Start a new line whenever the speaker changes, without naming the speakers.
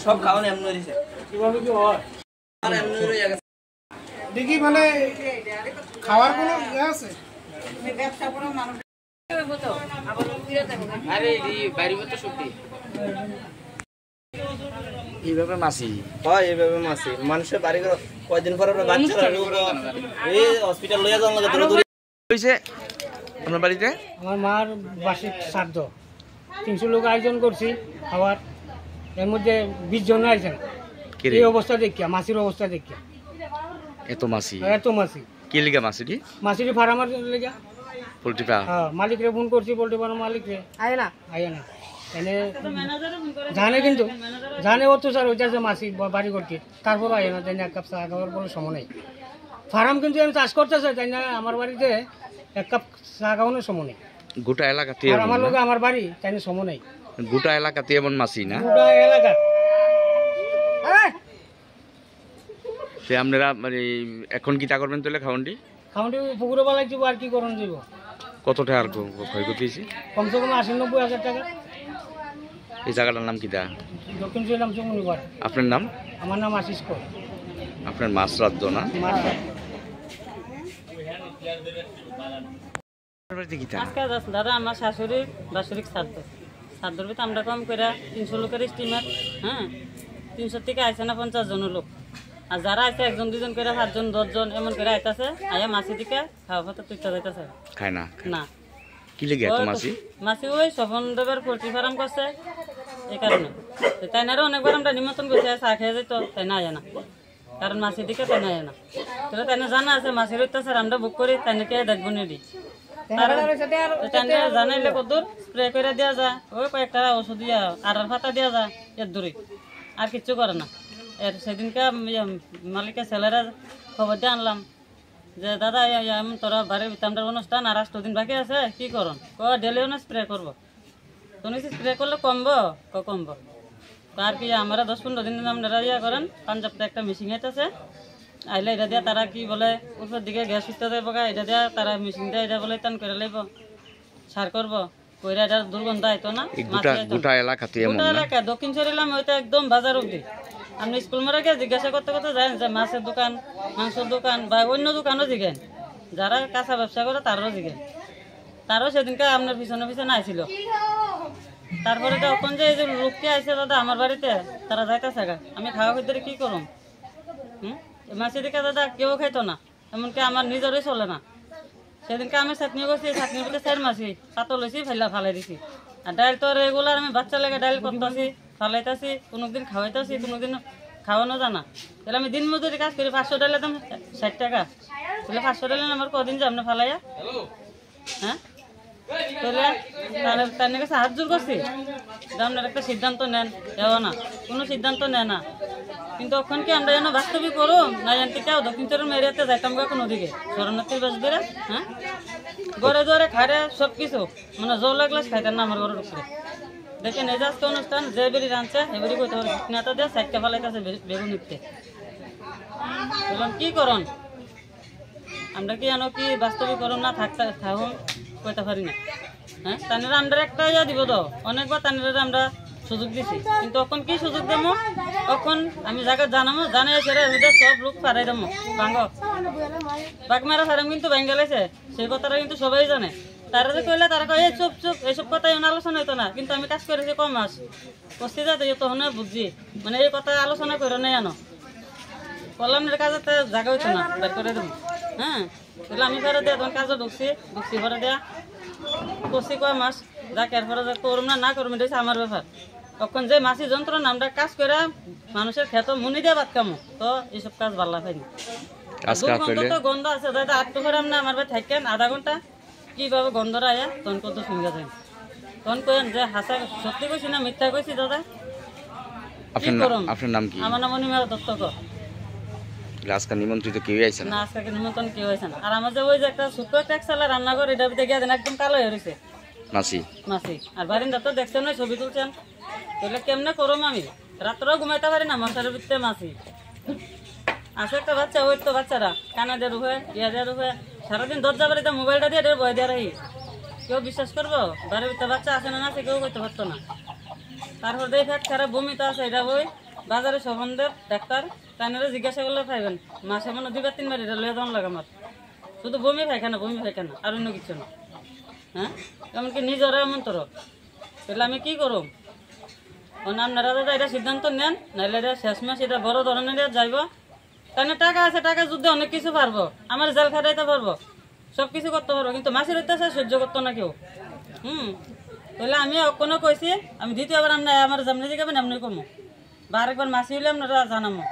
সব খাওয়ানো এমন হয়েছে কিভাবে কি হয় আর এমন হয়ে গেছে দেখি মানে খাওয়ার কোনো ইয়ে আছে ব্যবসা করে মানুষ আরে এই বাইরে তো সত্যি এইভাবে মাসি হয় এইভাবে মাসি মানুষের বাড়ি কয়দিন পরে বাচ্চারা এই হসপিটাল লইয়া যাওয়ার লাগে দৌড়াদৌড়ি হইছে আপনার বাড়িতে
আমার মার বার্ষিক শ্রাদ্ধ 300 লোক আয়োজন করছি খাবার এর মধ্যে 20 জন আইছেন এই অবস্থা দেখিয়া মাসির অবস্থা দেখিয়া
এত মাসি কি লিগা মাসিটি
ফার্মার লিগা
পোল্ট্রি ফার্ম
হ্যাঁ মালিকরে ফোন করছি পোল্ট্রি ফার্ম মালিকরে আয় না এনে জানে কিন্তু জানে অত্যাচার হইতেছে মাসি বাড়ি করতে তারপর আয় না তাই না এক কাপ চা খাওয়ার কোনো সময় নেই ফার্ম কিন্তু আমি চাষ করতেছে তাই না আমার বাড়িতে এক কাপ চা খাওয়ানোর সময় নেই
গোটা এলাকাতে
আর আমার লোক আমার বাড়ি তাই না সময় নেই
গোটা এলাকাতে এমন মাসি না
গোটা এলাকা
সে আপনারা মানে এখন কি তা করবেন তাহলে খাওয়ানটি
পুকুরে বেলায় দিব আর কি করুন যাব
কত টাকার ক্ষয়ক্ষতি হয়েছে
কমসে কম 80-90 হাজার টাকা
এই জায়গাটার নাম কি দা
দক্ষিণ শ্রীরাম চমুনিবার
আপনার নাম
আমার নাম আশিস কর
আপনার মাছ রাজ্য না
দাদা আমার শাশুড়ির বাৎসরিক শ্রাদ্ধর ভিতরে আমরা কম করে 300 লোকের স্টিমার হ্যাঁ 300 থেকে আইসে না 50 জন লোক আর যারা আছে 1-2 করে 7 জন 10 জন এমন করে আইতাছে আয়া মাছি দিকে খাওয়া ভাত তুইটা যাইতাছে
খায় না
না
কি লাগে এত মাছি
ওই স্বপন দেবের পোল্ট্রি ফার্ম করছে এই কারণে তাই না অনেকবার আমরা নিমন্ত্রণ করছি চা খেয়ে যেত তাই না আয় না কারণ মাছি দিকে তাই না আয় না তাহলে তাই জানা আছে মাছের অত্যাচার আমরা বুক করি তাই নাকি দেখবো নিদি জানাইলে কতদূর স্প্রে করে দেওয়া যায় ওই কয়েকটা ওষুধ দিয়া আর ফাতা দেওয়া যায় এর দূরে আর কিচ্ছু করে না এর সেদিনকে মালিকের ছেলেরা খবর দিয়ে আনলাম যে দাদা এমন তোরা বাড়ির ভিতরে অনুষ্ঠান আর 8 দিন বাকি আছে কি করুন ডেলিও না স্প্রে করবো তুমি স্প্রে করলে কমবো কমবো আর কি আমরা 10-15 দিন আপনারা ইয়া করেন পাঞ্জাবতে একটা মেশিন আছে আইলে এটা দিয়া তারা কি বলে উপরের দিকে গ্যাস উঠতে দেবো এটা দিয়া তারা মেশিন দিয়ে এটা বলে টান করে লাইব সার করবো কইরা এটার দুর্গন্ধ আইতো না
গোটা এলাকা
দক্ষিণ চরিলাম ওইটা একদম বাজার অব্দি আপনি স্কুল মারা গিয়ে জিজ্ঞাসা করতে যান যে মাছের দোকান মাংসের দোকান বা অন্য দোকানও জিগেন যারা কাঁচা ব্যবসা করে তারও জিগেন তারও সেদিনকে আপনার পিছনে আইছিল তারপরে তখন যে এই যে লোকটি আইসে দাদা আমার বাড়িতে তারা যাইতেছে গা আমি খাওয়া ভিতরে কি করুম মাছি দিকে দাদা কেউ খাইতো না এমনকি আমার নিজেরই চলে না সেদিনকে আমি চাটনি করছি চাটনির ভিতরে 4 মাছি পাতল লইছি ফালাই দিছি আর ডাইল তো রেগুলার আমি বাচ্চা লেগে ডাইল করতেছি ফালাইতেছি কোনোদিন খাওয়াইতেছি কোনোদিন খাওয়ানো জানা তাহলে আমি দিন মজুরি কাজ করি 500 ডালের দাম 60 টাকা তাহলে 500 ডালের আমার কদিন যাব না ফালাইয়া হ্যাঁ তাহলে তার কাছে হাত জোর করছি আপনার একটা সিদ্ধান্ত নেন এও না কোনো সিদ্ধান্ত নেয় না কিন্তু ওখান কি আমরা যেন বাস্তবিক করুন না জানতে কেউ দক্ষিণ চরম এরিয়াতে যাইতাম গা কোনো দিকে শরণার্থীর বাস ধরে হ্যাঁ ঘরে ধরে খাড়ে সব কিছু মানে জল লাগলে খাইতেন না আমার ঘরের উপরে দেখেন এই আজকে অনুষ্ঠান যে বেরি রাঁধছে এবারই কইতে পারে নেতা দিয়ে 60টা ফালাইতেছে বেগুন নিতে বললাম কি করুন আমরা কি জানো কি বাস্তবিক করুন না থাকুন কইতে পারি না হ্যাঁ তানেরা আমরা একটা ইয়া দিব তো অনেকবার তানেরা আমরা সুযোগ দিছি কিন্তু এখন কি সুযোগ দেবো এখন আমি জায়গা জানাবো জানাই ছেড়ে সব লোক ফারাই দেবো ভাঙ্গ বাঘ মারা ফারাম কিন্তু ভাঙ্গালাইছে সেই কথাটা কিন্তু সবাই জানে তারা যে কইলে তারা কয় চুপ এইসব কথাই আলোচনা হইতো না কিন্তু আমি কাজ করেছি কম মাস করছি যাতে তখন বুঝছি মানে এই কথা আলোচনা করে নেই আনো কলামের কাজে জায়গা হইতো না বের করে দেবো হ্যাঁ তাহলে আমি ফেরত দিয়া তখন কাজে ঢুকছি ফেরত দিয়া করছি কয় মাস যাকে এরপরে করুম না করুম এটা আমার ব্যাপার তখন যে মাছি যন্ত্রণা আমরা কাজ করে মানুষের ক্ষেত মুনি দিয়ে বাদ কামো তো এইসব কাজ ভালো পাইনি তো গন্ধ আছে দাদা 8 করে আমরা আমার বাড়ি থাকেন আধা ঘন্টা কিভাবে গন্ধরা আয়া তখন কত শুনতে যায় তখন কেন যে হাসা সত্যি কইছি না মিথ্যা কইছি দাদা
আপনার নাম কি
আমার নাম অনিমা দত্তকর
আজকে নিমন্ত্রিত কেউ আইছে
না আজকে নিমন্ত্রণ কেউ আইছে না আর আমার যে ওই যে একটা ছোট্ট একটা একসালা রান্নাঘর এটা ভিতরে গিয়ে একদম কালো হয়ে রয়েছে মাছি আর বারিন্দা তো দেখছেন না ছবি তুলছেন তাহলে কেমনে করুম আমি রাত্রেও ঘুমাইতে পারি না মশারের ভিতরে মাছি আছে একটা বাচ্চা ওই তো বাচ্চারা কানা দিয়ে রুহে ইয়া দিয়ে রুহে সারাদিন দরজা বাড়িতে মোবাইলটা দিয়ে ভয় দিয়ে রাখি কেউ বিশ্বাস করবো? বাড়ির ভিতরে বাচ্চা আছে না আছে কেউ করতে পারতো না। তারপর দেখি পেট খারাপ বমি তো আছে, এটা বই বাজারে সম্বন্ধের ডাক্তার কানেরে জিজ্ঞাসা করলে পাইবেন। মাসে মানে 2-3 বার এটা লয়ে যাওয়ান লাগে আমার। শুধু বমি পায়খানা আর অন্য কিছু না। হ্যাঁ, এমনকি নিজেরা এমন তোর, তাহলে আমি কি করব? আপনারা দাদা এটা সিদ্ধান্ত নেন, নাহলে এটা শেষ মাস এটা বড় ধরনের যাইব। কারণ টাকা আছে, টাকা যুদ্ধে অনেক কিছু পারবো, আমার জেল খাটাইতে পারবো, সব কিছু করতে পারবো, কিন্তু মাছের অত্যাচার সহ্য করতো না কেউ। তাহলে আমি কোনো কইছি আমি দ্বিতীয়বার আপনার আমার সামনে যাবেন এমনি কমো বা আরেকবার মাছি হইলে আপনারা জানামো।